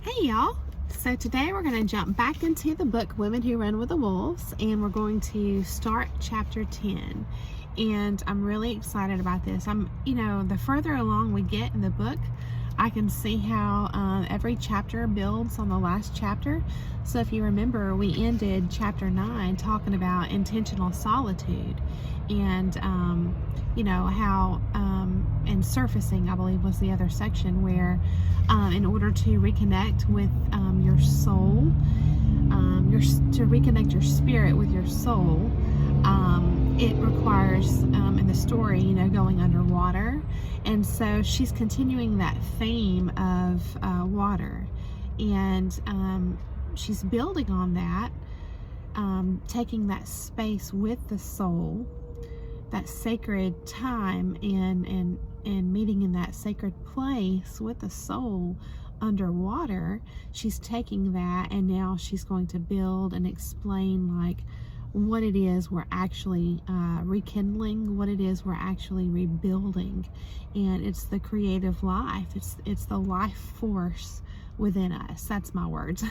Hey y'all! So today we're going to jump back into the book Women Who Run with the Wolves, and we're going to start chapter 10. And I'm really excited about this. The further along we get in the book, I can see how every chapter builds on the last chapter. So if you remember, we ended chapter 9 talking about intentional solitude, and how and surfacing, I believe, was the other section where in order to reconnect with your soul, to reconnect your spirit with your soul, it requires, in the story, going underwater. And so she's continuing that theme of water, and she's building on that, taking that space with the soul, that sacred time, and meeting in that sacred place with the soul underwater. She's taking that, and now she's going to build and explain what it is we're actually rekindling, what it is we're actually rebuilding. And it's the creative life, it's the life force within us. That's my words.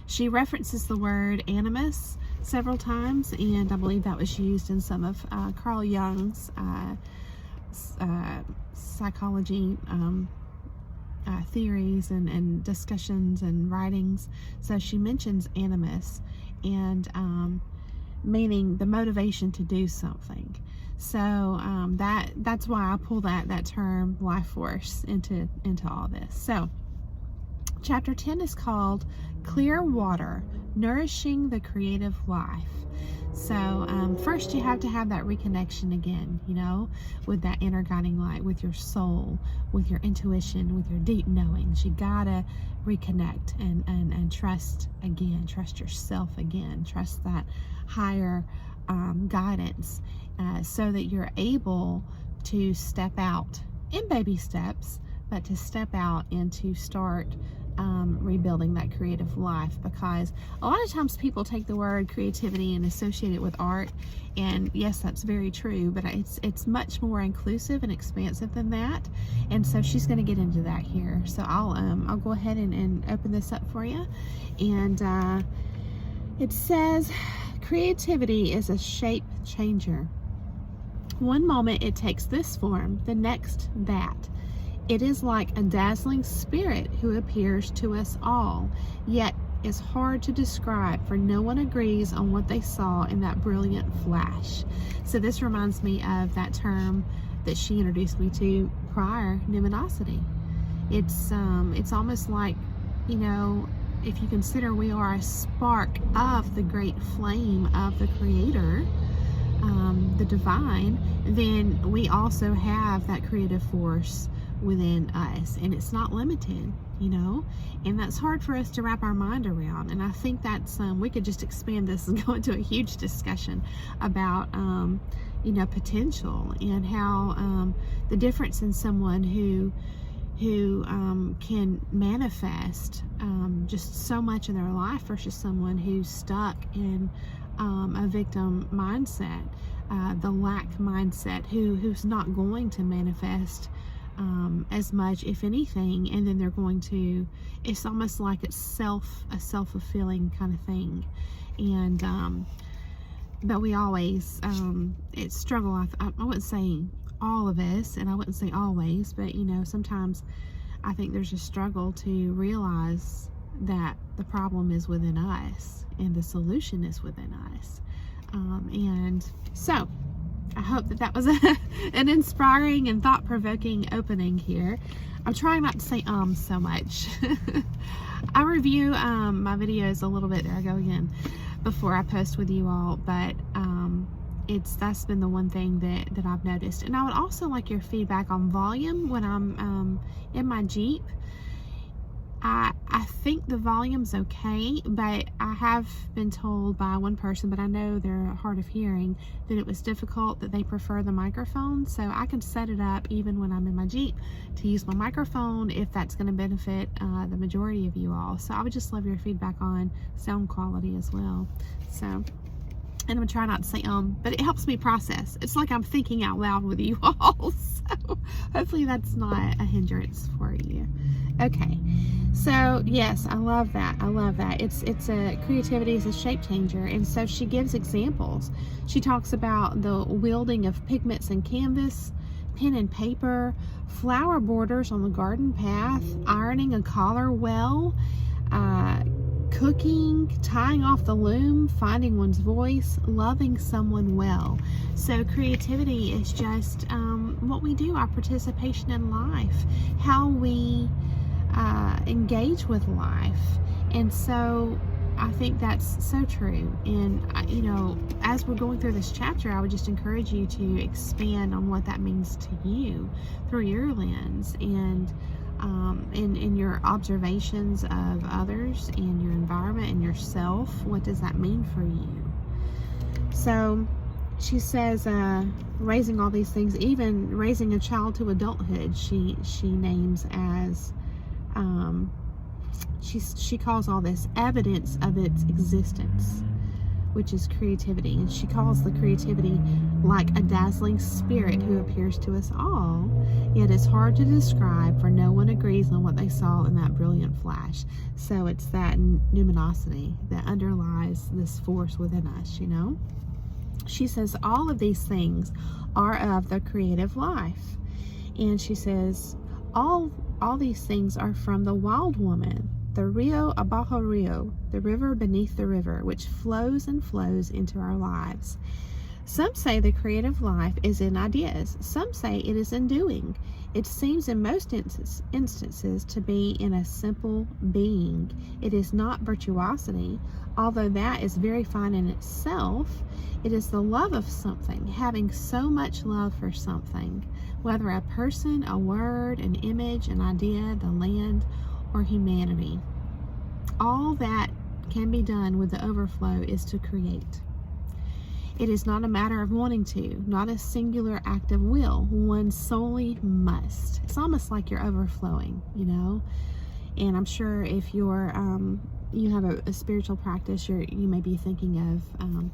She references the word animus several times, and I believe that was used in some of Carl Jung's psychology theories and discussions and writings. So she mentions animus, and meaning the motivation to do something. So that's why I pull that term life force into all this. So chapter 10 is called Clear Water, Nourishing the Creative Life. So first you have to have that reconnection again, with that inner guiding light, with your soul, with your intuition, with your deep knowings. You gotta reconnect and trust again, trust yourself again, trust that higher guidance, so that you're able to step out in baby steps, but to step out and to start rebuilding that creative life. Because a lot of times people take the word creativity and associate it with art, and yes, that's very true, but it's much more inclusive and expansive than that. And so she's going to get into that here. So I'll go ahead and open this up for you. And it says, creativity is a shape changer. One moment it takes this form, the next that. It is like a dazzling spirit who appears to us all, yet is hard to describe, for no one agrees on what they saw in that brilliant flash. So this reminds me of that term that she introduced me to prior, numinosity. It's almost like, if you consider we are a spark of the great flame of the Creator, the divine, then we also have that creative force within us, and it's not limited, and that's hard for us to wrap our mind around. And I think that's we could just expand this and go into a huge discussion about potential, and how the difference in someone who can manifest just so much in their life versus someone who's stuck in a victim mindset, the lack mindset, who's not going to manifest as much, if anything, and then they're going to, it's almost like it's a self-fulfilling kind of thing. And but we always it's struggle. I wouldn't say all of us, and I wouldn't say always, but sometimes I think there's a struggle to realize that the problem is within us and the solution is within us. And so I hope that was an inspiring and thought-provoking opening here. I'm trying not to say so much. I review my videos a little bit, there I go again, before I post with you all, but that's been the one thing that I've noticed. And I would also like your feedback on volume when I'm in my Jeep. I think the volume's okay, but I have been told by one person, but I know they're hard of hearing, that it was difficult, that they prefer the microphone. So I can set it up even when I'm in my Jeep to use my microphone if that's going to benefit the majority of you all. So I would just love your feedback on sound quality as well. So, and I'm gonna try not to say but it helps me process. It's like I'm thinking out loud with you all. So hopefully that's not a hindrance for you. Okay, so yes, I love that. I love that. It's a creativity is a shape changer, and so she gives examples. She talks about the wielding of pigments and canvas, pen and paper, flower borders on the garden path, ironing a collar well, cooking, tying off the loom, finding one's voice, loving someone well. So creativity is just what we do, our participation in life, how we engage with life. And so I think that's so true. And you know, as we're going through this chapter, I would just encourage you to expand on what that means to you through your lens, and in your observations of others and your environment and yourself. What does that mean for you? So she says, raising all these things, even raising a child to adulthood, she names as she calls all this evidence of its existence, which is creativity. And she calls the creativity like a dazzling spirit who appears to us all, yet is hard to describe, for no one agrees on what they saw in that brilliant flash. So it's that numinosity that underlies this force within us, you know. She says all of these things are of the creative life. And she says all these things are from the wild woman, the Rio abajo Rio, the river beneath the river, which flows and flows into our lives. Some say the creative life is in ideas. Some say it is in doing. It seems in most instances to be in a simple being. It is not virtuosity, although that is very fine in itself. It is the love of something, having so much love for something, whether a person, a word, an image, an idea, the land, or humanity. All that can be done with the overflow is to create. It is not a matter of wanting to, not a singular act of will. One solely must. It's almost like you're overflowing, you know. And I'm sure if you're you have a spiritual practice, you may be thinking of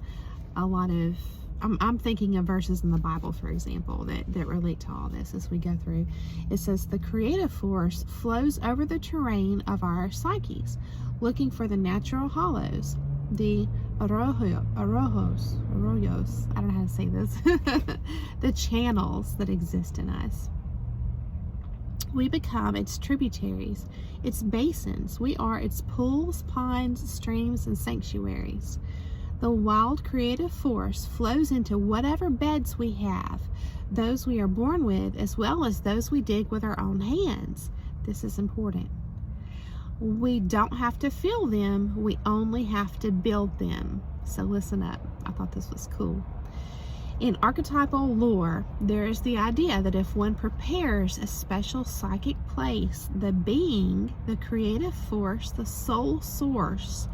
a lot of I'm thinking of verses in the Bible, for example, that relate to all this as we go through. It says, the creative force flows over the terrain of our psyches, looking for the natural hollows, the arroyos, I don't know how to say this, the channels that exist in us. We become its tributaries, its basins. We are its pools, ponds, streams, and sanctuaries. The wild creative force flows into whatever beds we have, those we are born with, as well as those we dig with our own hands. This is important. We don't have to fill them, we only have to build them. So listen up. I thought this was cool. In archetypal lore, there is the idea that if one prepares a special psychic place, the being, the creative force, the soul source,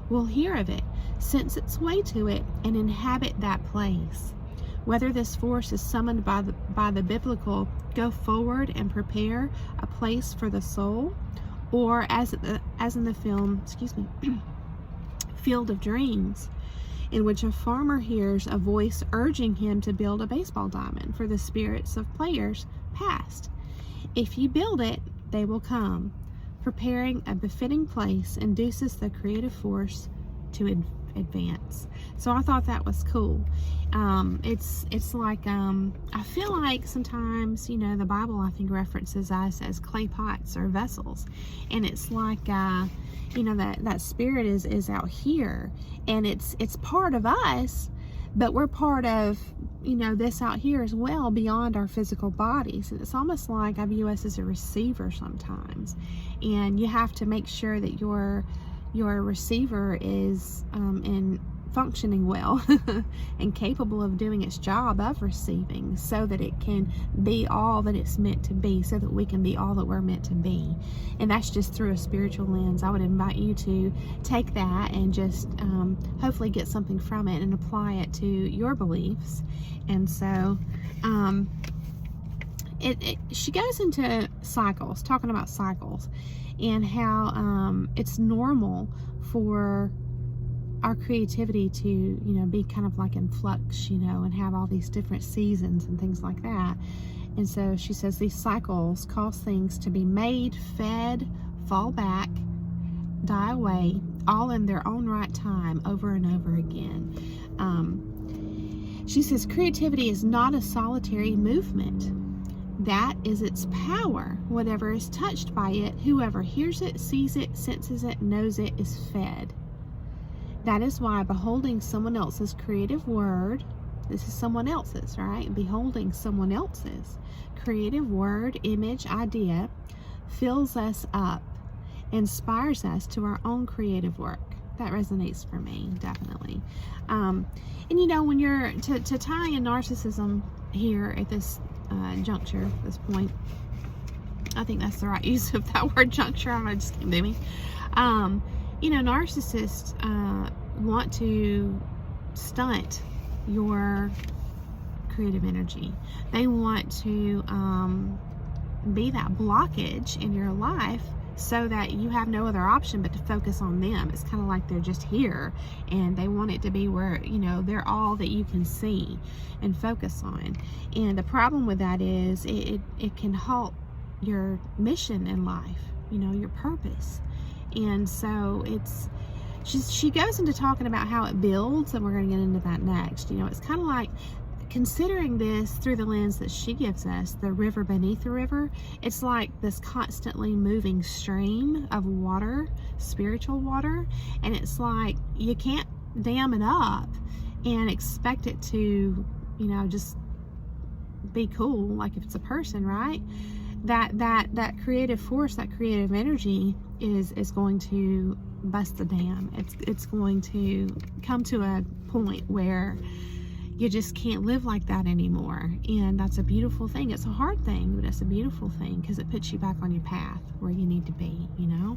will hear of it, sense its way to it, and inhabit that place. Whether this force is summoned by the biblical go forward and prepare a place for the soul, or as in the film, Field of Dreams, in which a farmer hears a voice urging him to build a baseball diamond for the spirits of players past. If you build it, they will come. Preparing a befitting place induces the creative force to advance. So I thought that was cool. It's like I feel like sometimes, you know, the Bible I think references us as clay pots or vessels, and it's like you know, that spirit is out here, and it's part of us, but we're part of, you know, this out here as well, beyond our physical bodies. And it's almost like I view us as a receiver sometimes, and you have to make sure that your receiver is in functioning well and capable of doing its job of receiving, so that it can be all that it's meant to be, so that we can be all that we're meant to be. And that's just through a spiritual lens. I would invite you to take that and just hopefully get something from it and apply it to your beliefs. And so she goes into cycles, talking about cycles, and how it's normal for our creativity to, you know, be kind of like in flux, you know, and have all these different seasons and things like that. And so she says these cycles cause things to be made, fed, fall back, die away, all in their own right time, over and over again. She says creativity is not a solitary movement. That is its power. Whatever is touched by it, whoever hears it, sees it, senses it, knows it, is fed. That is why beholding someone else's creative word, this is someone else's, right? Beholding someone else's creative word, image, idea, fills us up, inspires us to our own creative work. That resonates for me, definitely. And you know, when you're, to tie in narcissism here at this juncture, this point, I think that's the right use of that word, juncture. I don't know, it just came to me. You know, narcissists want to stunt your creative energy. They want to be that blockage in your life so that you have no other option but to focus on them. It's kind of like they're just here, and they want it to be where, you know, they're all that you can see and focus on. And the problem with that is it can halt your mission in life, you know, your purpose. And so it's, she goes into talking about how it builds, and we're going to get into that next. You know, it's kind of like considering this through the lens that she gives us, the river beneath the river. It's like this constantly moving stream of water, spiritual water, and it's like you can't dam it up and expect it to, you know, just be cool like if it's a person, right? That creative force, that creative energy is going to bust the dam. It's going to come to a point where you just can't live like that anymore. And that's a beautiful thing. It's a hard thing, but it's a beautiful thing because it puts you back on your path where you need to be, you know?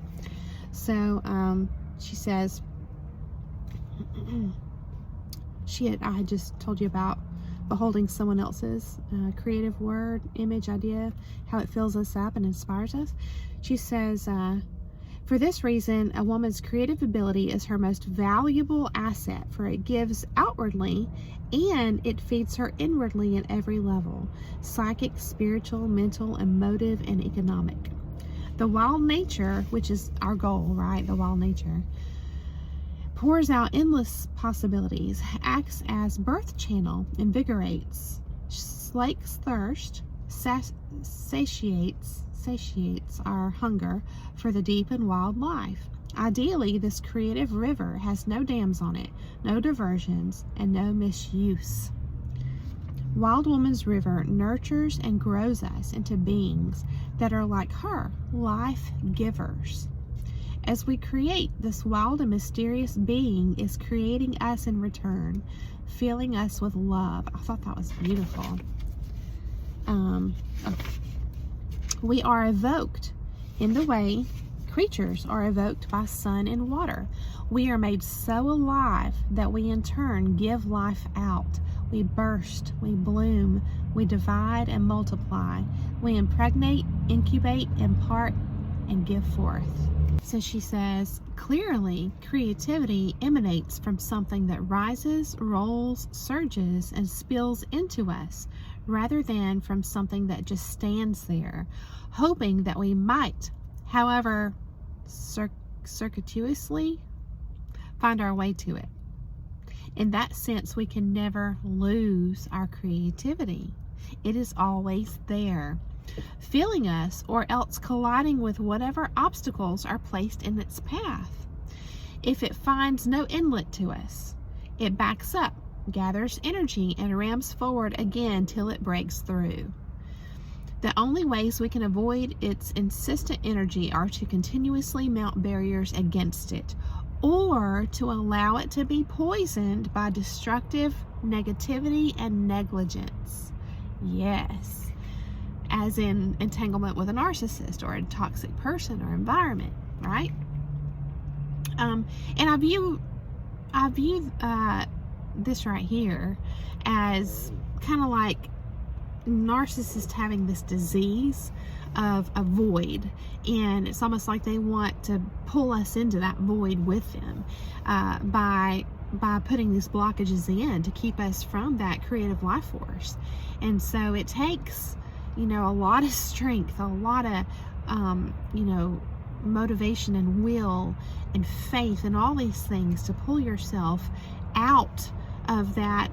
So she says, I had just told you about beholding someone else's creative word, image, idea, how it fills us up and inspires us. She says, for this reason, a woman's creative ability is her most valuable asset, for it gives outwardly and it feeds her inwardly at every level: psychic, spiritual, mental, emotive, and economic. The wild nature, which is our goal, right? The wild nature pours out endless possibilities, acts as birth channel, invigorates, slakes thirst, satiates our hunger for the deep and wild life. Ideally, this creative river has no dams on it, no diversions, and no misuse. Wild Woman's River nurtures and grows us into beings that are like her, life givers. As we create, this wild and mysterious being is creating us in return, filling us with love. I thought that was beautiful. We are evoked in the way creatures are evoked by sun and water. We are made so alive that we in turn give life out. We burst, we bloom, we divide and multiply. We impregnate, incubate, impart, and give forth. So she says, clearly, creativity emanates from something that rises, rolls, surges, and spills into us, rather than from something that just stands there, hoping that we might, however circuitously, find our way to it. In that sense, we can never lose our creativity. It is always there, filling us or else colliding with whatever obstacles are placed in its path. If it finds no inlet to us, it backs up, gathers energy, and rams forward again till it breaks through. The only ways we can avoid its insistent energy are to continuously mount barriers against it, or to allow it to be poisoned by destructive negativity and negligence. Yes, as in entanglement with a narcissist or a toxic person or environment, right? And I view this right here as kind of like narcissists having this disease of a void, and it's almost like they want to pull us into that void with them by putting these blockages in to keep us from that creative life force. And so it takes, you know, a lot of strength, a lot of you know, motivation and will and faith and all these things to pull yourself out of that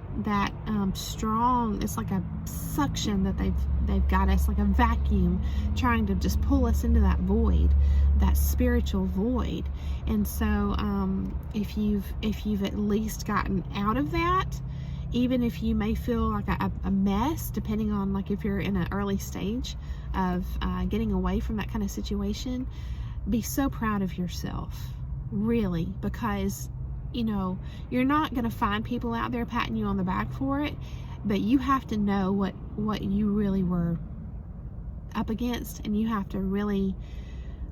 strong, it's like a suction that they've got us, like a vacuum trying to just pull us into that void, that spiritual void. And so if you've at least gotten out of that, even if you may feel like a mess, depending on like if you're in an early stage of getting away from that kind of situation, be so proud of yourself, really, because you know, you're not going to find people out there patting you on the back for it, but you have to know what you really were up against, and you have to really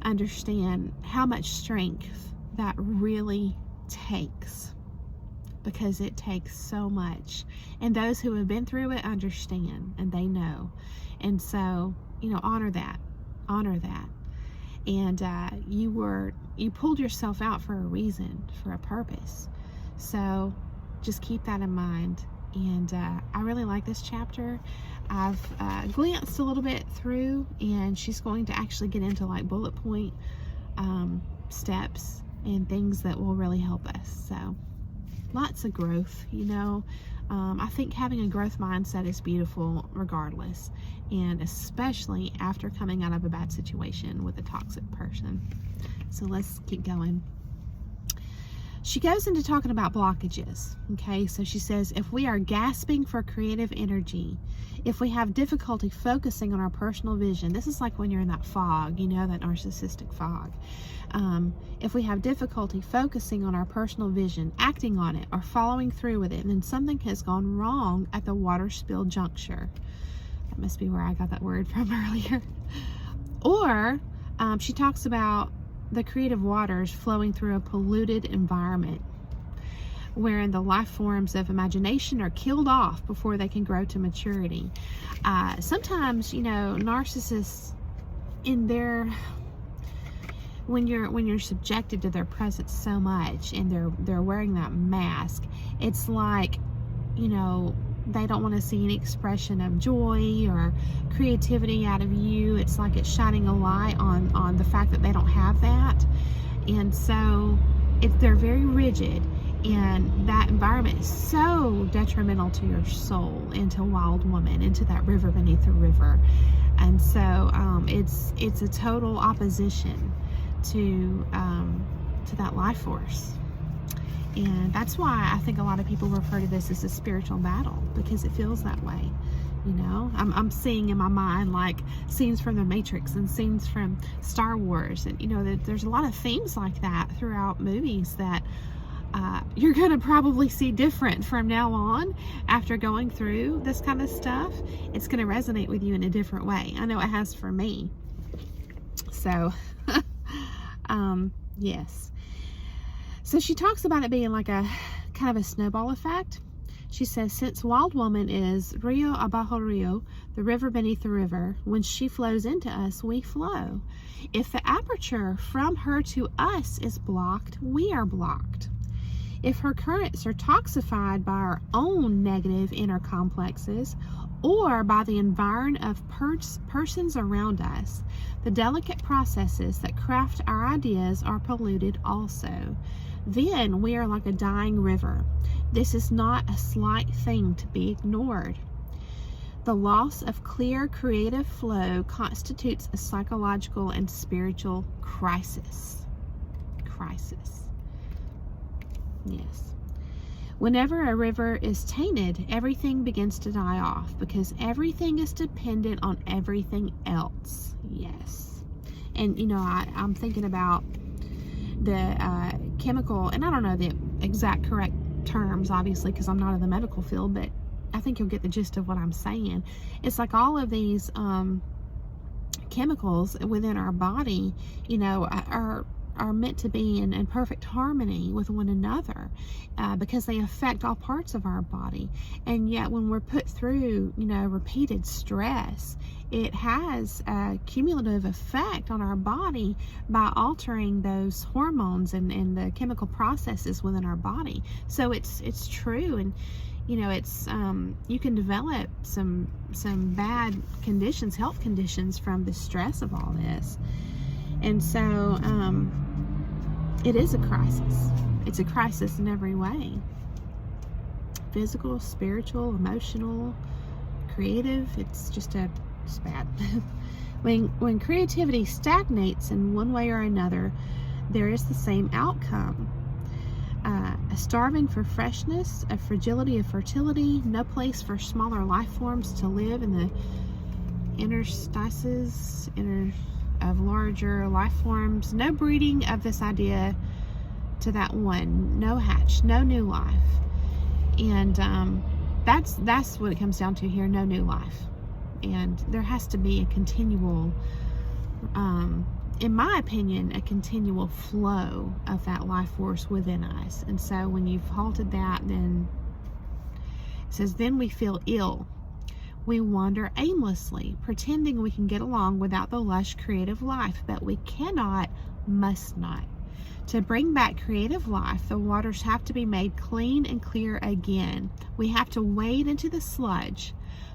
understand how much strength that really takes, because it takes so much. And those who have been through it understand, and they know. And so, you know, honor that. And you pulled yourself out for a reason, for a purpose. So just keep that in mind. And I really like this chapter. I've glanced a little bit through, and she's going to actually get into like bullet point steps and things that will really help us. So lots of growth, you know. I think having a growth mindset is beautiful regardless, and especially after coming out of a bad situation with a toxic person. So let's keep going. She goes into talking about blockages. Okay, so she says, if we are gasping for creative energy, if we have difficulty focusing on our personal vision, this is like when you're in that fog, you know, that narcissistic fog. If we have difficulty focusing on our personal vision, acting on it, or following through with it, then something has gone wrong at the water spill juncture. That must be where I got that word from earlier. Or she talks about the creative waters flowing through a polluted environment, wherein the life forms of imagination are killed off before they can grow to maturity. Sometimes, you know, narcissists, in their, when you're subjected to their presence so much, and they're wearing that mask, it's like, you know, they don't want to see any expression of joy or creativity out of you. It's like it's shining a light on the fact that they don't have that. And so they're very rigid, and that environment is so detrimental to your soul, into Wild Woman, into that river beneath the river. And so it's a total opposition to that life force. And that's why I think a lot of people refer to this as a spiritual battle, because it feels that way. You know, I'm seeing in my mind like scenes from the Matrix and scenes from Star Wars, and you know, there's a lot of themes like that throughout movies that you're going to probably see different from now on after going through this kind of stuff. It's going to resonate with you in a different way. I know it has for me. So, yes. So she talks about it being like a kind of a snowball effect. She says, since Wild Woman is Rio abajo Rio, the river beneath the river, when she flows into us, we flow. If the aperture from her to us is blocked, we are blocked. If her currents are toxified by our own negative inner complexes, or by the environment of persons around us, the delicate processes that craft our ideas are polluted also. Then we are like a dying river. This is not a slight thing to be ignored. The loss of clear creative flow constitutes a psychological and spiritual crisis. Yes. Whenever a river is tainted, everything begins to die off, because everything is dependent on everything else. Yes. And, you know, I'm thinking about the chemical, and I don't know the exact correct terms, obviously, because I'm not in the medical field, but I think you'll get the gist of what I'm saying. It's like all of these chemicals within our body, you know, are meant to be in perfect harmony with one another, because they affect all parts of our body. And yet when we're put through, you know, repeated stress, it has a cumulative effect on our body by altering those hormones and the chemical processes within our body. So it's true, and you know, it's you can develop some bad conditions, health conditions, from the stress of all this. And so it is a crisis. It's a crisis in every way: physical, spiritual, emotional, creative. It's bad. When creativity stagnates in one way or another, there is the same outcome: a starving for freshness, a fragility of fertility, no place for smaller life forms to live in the interstices of larger life forms, no breeding of this idea to that one, no hatch, no new life. And that's what it comes down to here: no new life. And there has to be a continual, in my opinion, a continual flow of that life force within us. And so when you've halted that, then it says, then we feel ill. We wander aimlessly, pretending we can get along without the lush creative life, but we cannot, must not. To bring back creative life, the waters have to be made clean and clear again. We have to wade into the sludge,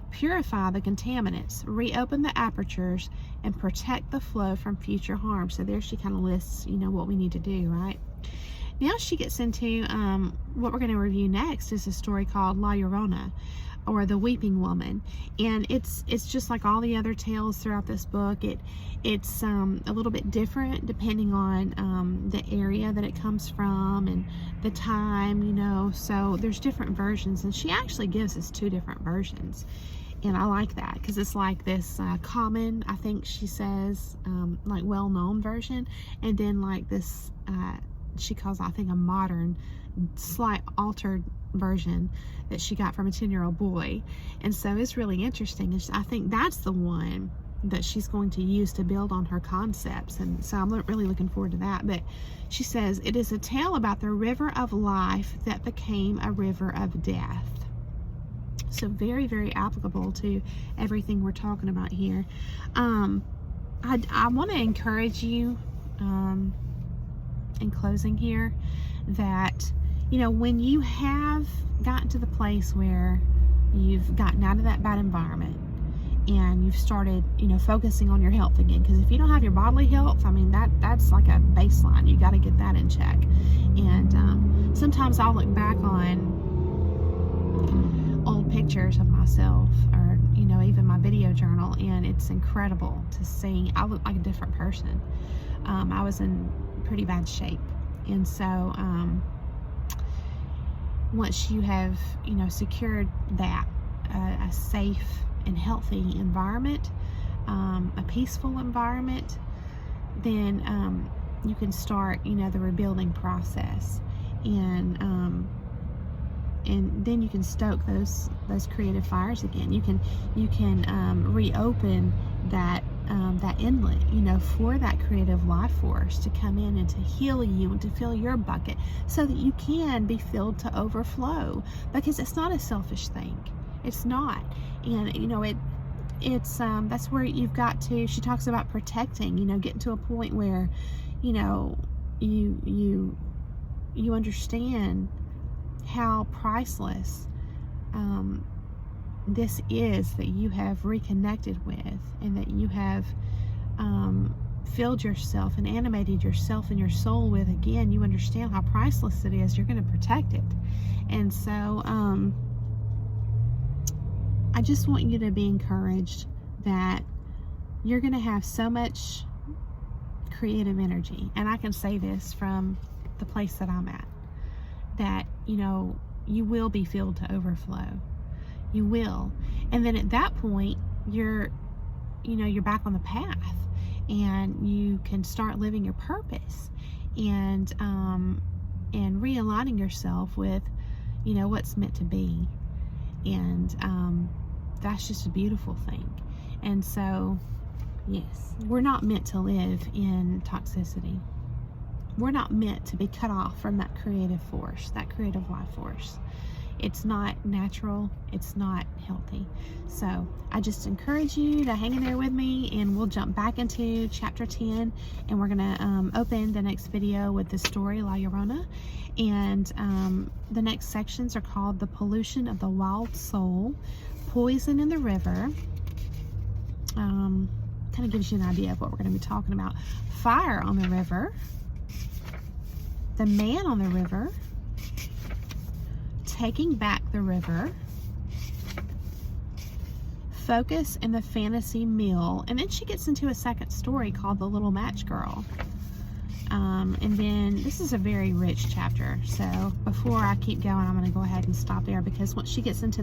purify the contaminants, reopen the apertures, and protect the flow from future harm. So there she kind of lists, you know, what we need to do, right? Now she gets into what we're going to review next is a story called La Llorona, or the Weeping Woman. And it's just like all the other tales throughout this book. It's a little bit different depending on the area that it comes from and the time, you know. So there's different versions, and she actually gives us 2 different versions. And I like that, because it's like this common, I think she says, like well-known version, and then like this, she calls, I think, a modern, slight altered version that she got from a 10-year-old boy. And so it's really interesting. And I think that's the one that she's going to use to build on her concepts. And so I'm really looking forward to that. But she says, it is a tale about the river of life that became a river of death. So very, very applicable to everything we're talking about here. I want to encourage you, in closing here, that, you know, when you have gotten to the place where you've gotten out of that bad environment and you've started, you know, focusing on your health again, because if you don't have your bodily health, I mean, that's like a baseline. You got to get that in check. And sometimes I'll look back on old pictures of myself, or, you know, even my video journal, and it's incredible to see. I look like a different person. I was in pretty bad shape. And so once you have, you know, secured that, a safe and healthy environment, a peaceful environment, then you can start, you know, the rebuilding process. And then you can stoke those creative fires again. You can reopen that inlet, you know, for that creative life force to come in and to heal you and to fill your bucket, so that you can be filled to overflow. Because it's not a selfish thing. It's not. And you know, it's that's where you've got to. She talks about protecting. You know, getting to a point where, you know, you understand how priceless this is that you have reconnected with, and that you have filled yourself and animated yourself and your soul with again. You understand how priceless it is. You're going to protect it. And so I just want you to be encouraged that you're going to have so much creative energy. And I can say this from the place that I'm at, that, you know, you will be filled to overflow. You will. And then at that point, you're back on the path, and you can start living your purpose, and realigning yourself with, you know, what's meant to be. And that's just a beautiful thing. And so, yes, we're not meant to live in toxicity. We're not meant to be cut off from that creative force, that creative life force. it's not natural, it's not healthy. So I just encourage you to hang in there with me, and we'll jump back into chapter 10, and we're gonna open the next video with the story La Llorona. And the next sections are called The Pollution of the Wild Soul, Poison in the River. Kind of gives you an idea of what we're going to be talking about. Fire on the River, The Man on the River, Taking Back the River, Focus in the Fantasy Mill, and then she gets into a second story called The Little Match Girl. And then this is a very rich chapter, so before I keep going, I'm going to go ahead and stop there, because once she gets into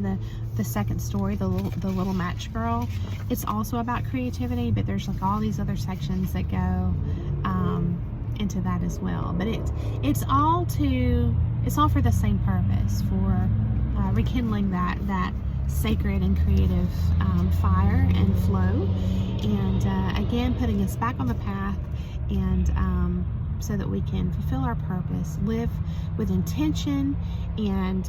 the second story, the little match girl, it's also about creativity, but there's like all these other sections that go into that as well. But it's all for the same purpose, for rekindling that sacred and creative fire and flow, and again putting us back on the path, and so that we can fulfill our purpose, live with intention, and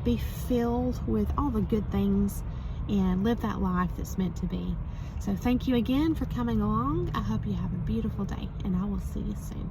be filled with all the good things, and live that life that's meant to be. So thank you again for coming along. I hope you have a beautiful day, and I will see you soon.